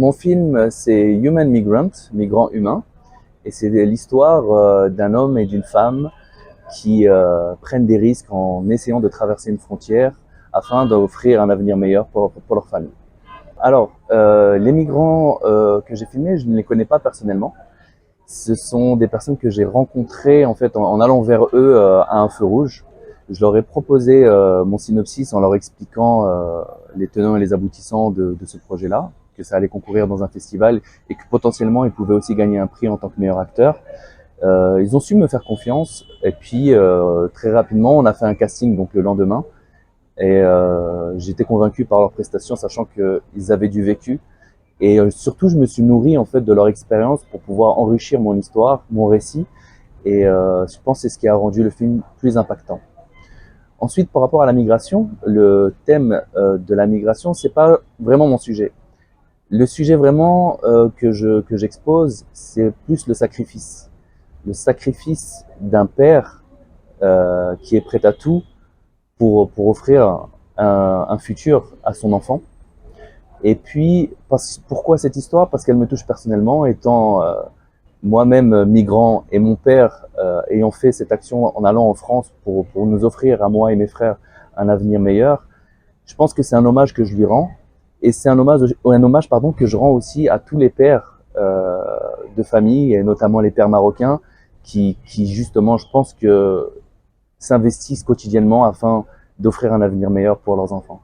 mon film, c'est Human Migrant, migrant humain, et c'est l'histoire d'un homme et d'une femme qui prennent des risques en essayant de traverser une frontière afin d'offrir un avenir meilleur pour leur famille. Alors, les migrants que j'ai filmés, je ne les connais pas personnellement. Ce sont des personnes que j'ai rencontrées en fait en allant vers eux à un feu rouge. Je leur ai proposé mon synopsis en leur expliquant les tenants et les aboutissants de ce projet-là, que ça allait concourir dans un festival et que potentiellement ils pouvaient aussi gagner un prix en tant que meilleur acteur. Ils ont su me faire confiance et puis très rapidement on a fait un casting donc le lendemain et j'étais convaincu par leurs prestations, sachant qu'ils avaient du vécu. Et surtout, je me suis nourri en fait de leur expérience pour pouvoir enrichir mon histoire, mon récit. Et je pense que c'est ce qui a rendu le film plus impactant. Ensuite, par rapport à la migration, le thème de la migration, c'est pas vraiment mon sujet. Le sujet vraiment que j'expose, c'est plus le sacrifice d'un père qui est prêt à tout pour offrir un futur à son enfant. Et puis, pourquoi cette histoire? Parce qu'elle me touche personnellement, étant moi-même migrant et mon père ayant fait cette action en allant en France pour nous offrir à moi et mes frères un avenir meilleur. Je pense que c'est un hommage que je lui rends et c'est un hommage pardon, que je rends aussi à tous les pères de famille et notamment les pères marocains qui justement, je pense que s'investissent quotidiennement afin d'offrir un avenir meilleur pour leurs enfants.